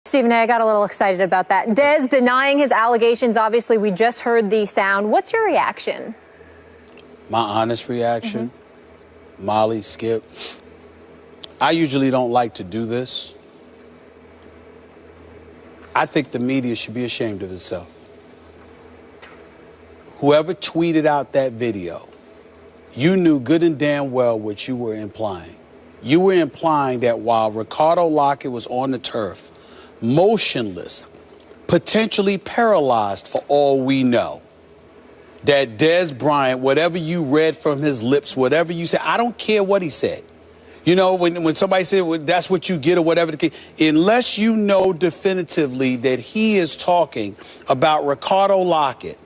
Stephen A., I got a little excited about that. Dez denying his allegations. Obviously, we just heard the sound. What's your reaction? My honest reaction, Molly, Skip, I usually don't like to do this. I think the media should be ashamed of itself. Whoever tweeted out that video, you knew good and damn well what you were implying. You were implying that while Ricardo Lockett was on the turf, motionless, potentially paralyzed for all we know, that Dez Bryant, whatever you read from his lips, whatever you said, I don't care what he said. You know, when somebody said, well, that's what you get or whatever the case, unless you know definitively that he is talking about Ricardo Lockett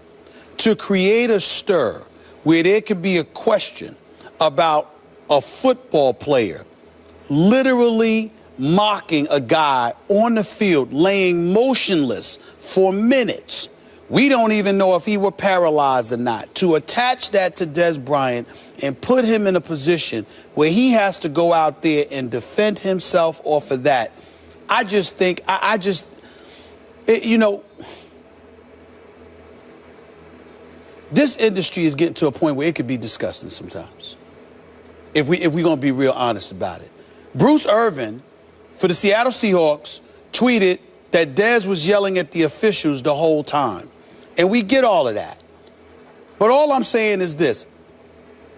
to create a stir where there could be a question about a football player literally mocking a guy on the field, laying motionless for minutes. We don't even know if he were paralyzed or not. To attach that to Dez Bryant and put him in a position where he has to go out there and defend himself off of that, I just think, you know, this industry is getting to a point where it could be disgusting sometimes, if we're going to be real honest about it. Bruce Irvin, for the Seattle Seahawks, tweeted that Dez was yelling at the officials the whole time. And we get all of that. But all I'm saying is this.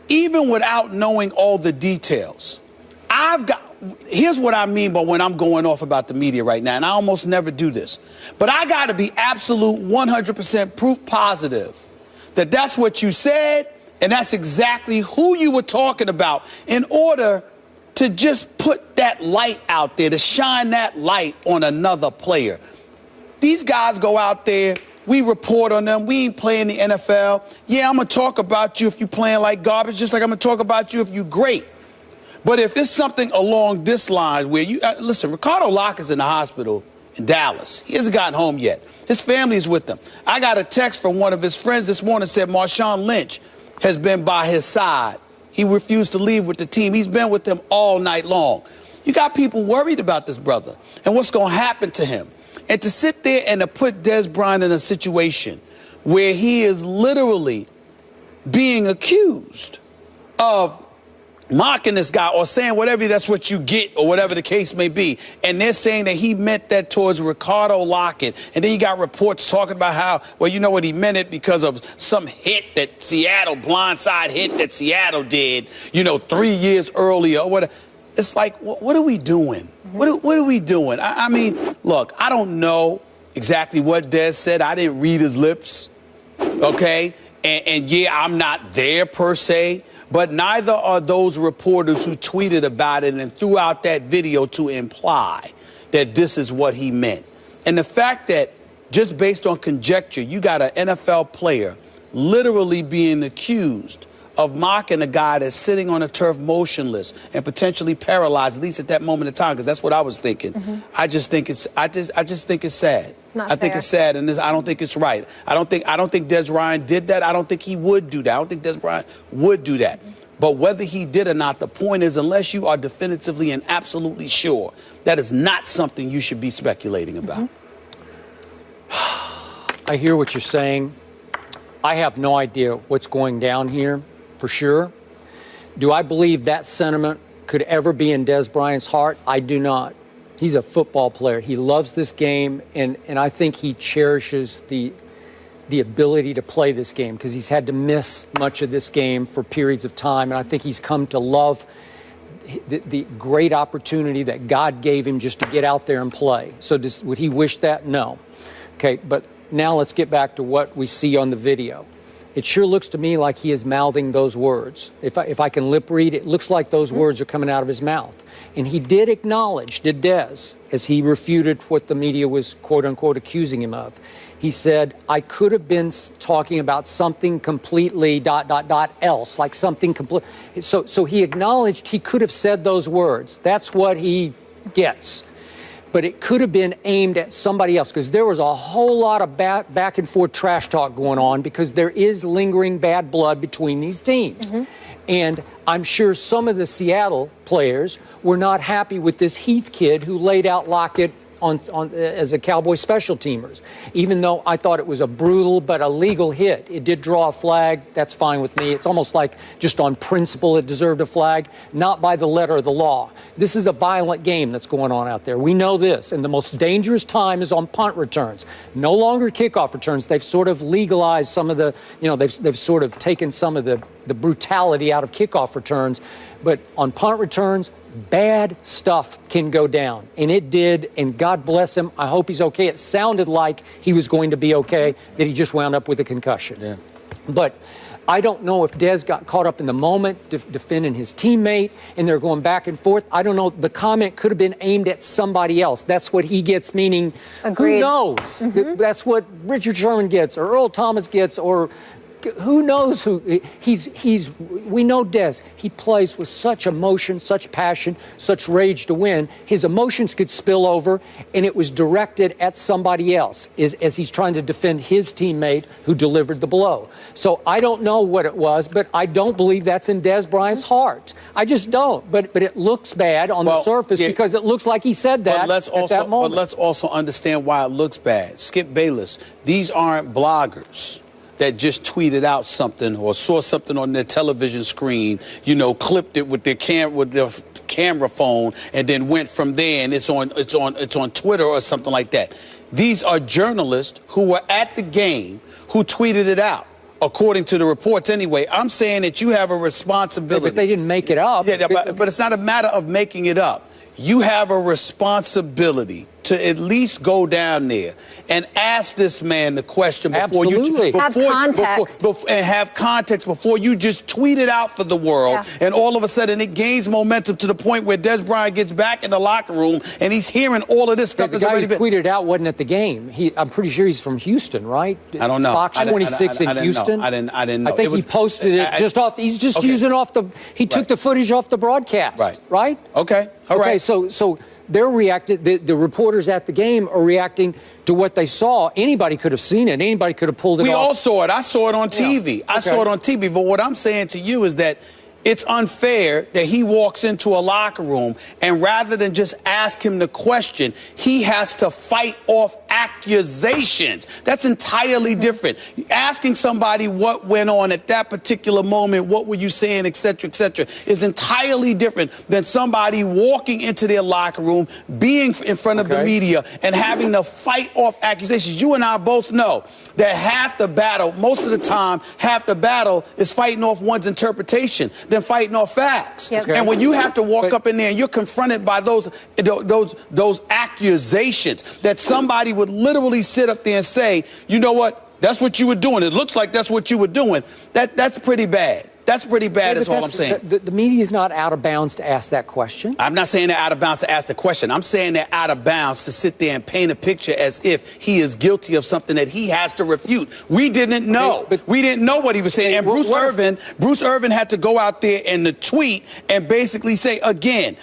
Even without knowing all the details, here's what I mean by when I'm going off about the media right now, and I almost never do this. But I got to be absolute 100% proof positive that that's what you said and that's exactly who you were talking about in order to just put that light out there, to shine that light on another player. These guys go out there, we report on them, we ain't playing the NFL. Yeah, I'm going to talk about you if you're playing like garbage, just like I'm going to talk about you if you're great. But if it's something along this line where you, listen, Ricardo Lockett's in the hospital in Dallas. He hasn't gotten home yet. His family is with him. I got a text from one of his friends this morning said Marshawn Lynch has been by his side. He refused to leave with the team. He's been with them all night long. You got people worried about this brother and what's going to happen to him. And to sit there and to put Dez Bryant in a situation where he is literally being accused of mocking this guy or saying whatever, that's what you get or whatever the case may be. And they're saying that he meant that towards Ricardo Lockett. And then you got reports talking about how, well, you know what, he meant it because of some hit that Seattle, blindside hit that Seattle did, 3 years earlier or whatever. It's like, what are we doing? What are we doing? I mean, look, I don't know exactly what Dez said. I didn't read his lips, okay? And yeah, I'm not there per se. But neither are those reporters who tweeted about it and threw out that video to imply that this is what he meant. And the fact that just based on conjecture, you got an NFL player literally being accused of mocking a guy that's sitting on a turf motionless and potentially paralyzed, at least at that moment in time, because that's what I was thinking. I just think it's think it's sad. It's not I think fair. it's sad, and I don't think it's right. I don't think Dez Bryant did that. I don't think he would do that. I don't think Dez Bryant would do that. But whether he did or not, the point is, unless you are definitively and absolutely sure, that is not something you should be speculating about. I hear what you're saying. I have no idea what's going down here, for sure. Do I believe that sentiment could ever be in Dez Bryant's heart? I do not. He's a football player. He loves this game, and I think he cherishes the ability to play this game because he's had to miss much of this game for periods of time, and I think he's come to love the great opportunity that God gave him just to get out there and play. So would he wish that? No. Okay, but now let's get back to what we see on the video. It sure looks to me like he is mouthing those words. If I can lip read, it looks like those words are coming out of his mouth. And he did acknowledge, did Dez, as he refuted what the media was, quote unquote, accusing him of. He said, I could have been talking about something completely ... else, like something complete. So he acknowledged he could have said those words. That's what he gets. But it could have been aimed at somebody else because there was a whole lot of back and forth trash talk going on because there is lingering bad blood between these teams. And I'm sure some of the Seattle players were not happy with this Heath kid who laid out Lockett as a Cowboy special teamers. Even though I thought it was a brutal but a legal hit, it did draw a flag. That's fine with me. It's almost like just on principle it deserved a flag, not by the letter of the law. This is a violent game that's going on out there. We know this, and the most dangerous time is on punt returns. No longer kickoff returns. They've sort of legalized some of the, they've sort of taken some of the brutality out of kickoff returns. But on punt returns, bad stuff can go down. And it did, and God bless him. I hope he's okay. It sounded like he was going to be okay, that he just wound up with a concussion. Yeah. But I don't know if Dez got caught up in the moment defending his teammate, and they're going back and forth. I don't know. The comment could have been aimed at somebody else. That's what he gets, meaning Agreed. Who knows? Mm-hmm. That's what Richard Sherman gets, or Earl Thomas gets, or who knows who we know Dez. He plays with such emotion, such passion, such rage to win. His emotions could spill over, and it was directed at somebody else as he's trying to defend his teammate who delivered the blow. So I don't know what it was, but I don't believe that's in Dez Bryant's heart. I just don't. But it looks bad on the surface because it looks like he said that at that moment. But let's also understand why it looks bad. Skip Bayless, these aren't bloggers that just tweeted out something or saw something on their television screen, clipped it with their camera phone, and then went from there, and it's on Twitter or something like that. These are journalists who were at the game who tweeted it out. According to the reports anyway. I'm saying that you have a responsibility. But they didn't make it up. Yeah, but it's not a matter of making it up. You have a responsibility to at least go down there and ask this man the question before Absolutely. you have context. and have context before you just tweet it out for the world. Yeah. And all of a sudden it gains momentum to the point where Dez Bryant gets back in the locker room and he's hearing all of this stuff. The guy who tweeted it out wasn't at the game. I'm pretty sure he's from Houston, right? I don't know. Fox 26 in Houston. I didn't know. I think he posted it just off. He's just using off the. He took the footage off the broadcast. Right. Okay. All right. So they're reacting. The reporters at the game are reacting to what they saw. Anybody could have seen it. Anybody could have pulled it off. We all saw it. I saw it on TV. Yeah. I saw it on TV. But what I'm saying to you is that it's unfair that he walks into a locker room and rather than just ask him the question, he has to fight off accusations. That's entirely different. Asking somebody what went on at that particular moment, what were you saying, et cetera, is entirely different than somebody walking into their locker room, being in front of the media, and having to fight off accusations. You and I both know that half the battle, most of the time, half the battle is fighting off one's interpretation than fighting off facts. Yep. And when you have to walk up in there and you're confronted by those accusations that somebody would literally sit up there and say, you know what, that's what you were doing. It looks like that's what you were doing. That's pretty bad. That's pretty bad, is all I'm saying. The media is not out of bounds to ask that question. I'm not saying they're out of bounds to ask the question. I'm saying they're out of bounds to sit there and paint a picture as if he is guilty of something that he has to refute. We didn't know. We didn't know what he was saying. And Bruce Irvin had to go out there in the tweet and basically say, again,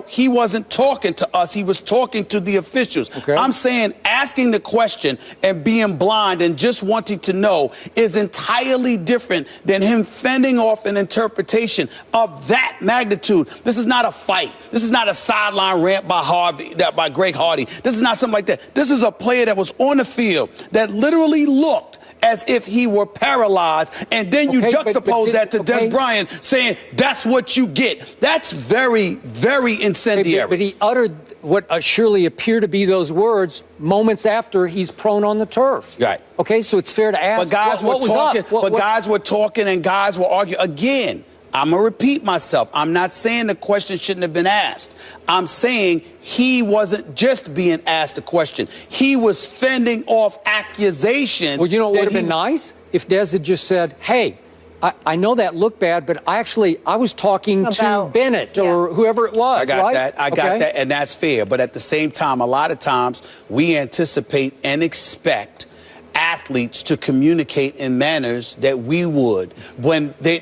he wasn't talking to us. He was talking to the officials. I'm saying asking the question and being blind and just wanting to know is entirely different than him fending off an interpretation of that magnitude. This is not a fight. This is not a sideline rant by Greg Hardy. This is not something like that. This is a player that was on the field that literally looked as if he were paralyzed, and then you juxtapose that to Dez Bryant saying that's what you get. That's very, very incendiary. But he uttered what surely appear to be those words moments after he's prone on the turf. Right. Okay, so it's fair to ask. But guys guys were talking and guys were arguing. Again, I'm going to repeat myself. I'm not saying the question shouldn't have been asked. I'm saying he wasn't just being asked a question. He was fending off accusations. Well, you know what would have been nice? If Dez had just said, hey, I know that looked bad, but I was talking to Bennett or whoever it was. I got that. I got that, and that's fair. But at the same time, a lot of times we anticipate and expect athletes to communicate in manners that we would when they're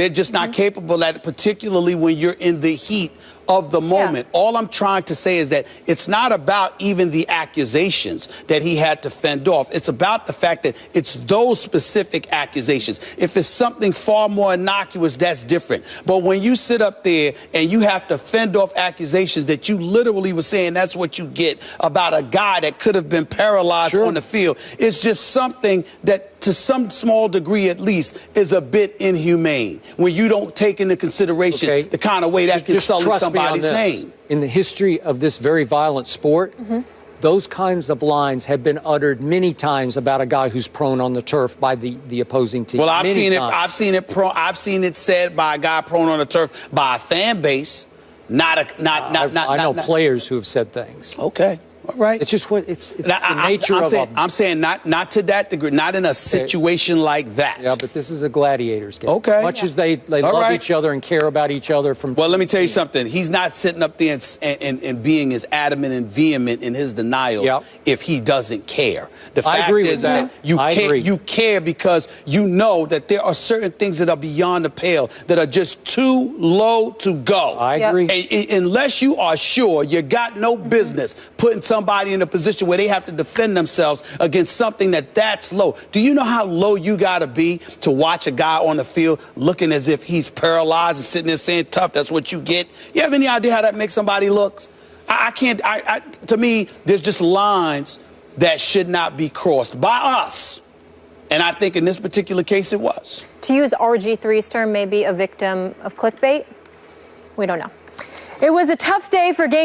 just not capable at it, particularly when you're in the heat of the moment. All I'm trying to say is that it's not about even the accusations that he had to fend off. It's about the fact that it's those specific accusations. If it's something far more innocuous, that's different. But when you sit up there and you have to fend off accusations that you literally were saying that's what you get about a guy that could have been paralyzed on the field, it's just something that, to some small degree at least, is a bit inhumane when you don't take into consideration the kind of way that can sully somebody's name. In the history of this very violent sport, those kinds of lines have been uttered many times about a guy who's prone on the turf by the opposing team. Well, I've seen it said by a guy prone on the turf by a fan base, I know players who have said things. Okay. All right. It's just it's the nature of I'm saying not to that degree, not in a situation like that. Yeah, but this is a gladiators game. Okay. Much as they love each other and care about each other from. Well, let me tell you something. He's not sitting up there and being as adamant and vehement in his denials if he doesn't care. The fact is that you care because you know that there are certain things that are beyond the pale that are just too low to go. I agree. And unless you are sure, you got no business putting somebody in a position where they have to defend themselves against something that's low. Do you know how low you got to be to watch a guy on the field looking as if he's paralyzed and sitting there saying, tough, that's what you get? You have any idea how that makes somebody look? To me, there's just lines that should not be crossed by us. And I think in this particular case, it was. To use RG3's term, maybe a victim of clickbait? We don't know. It was a tough day for game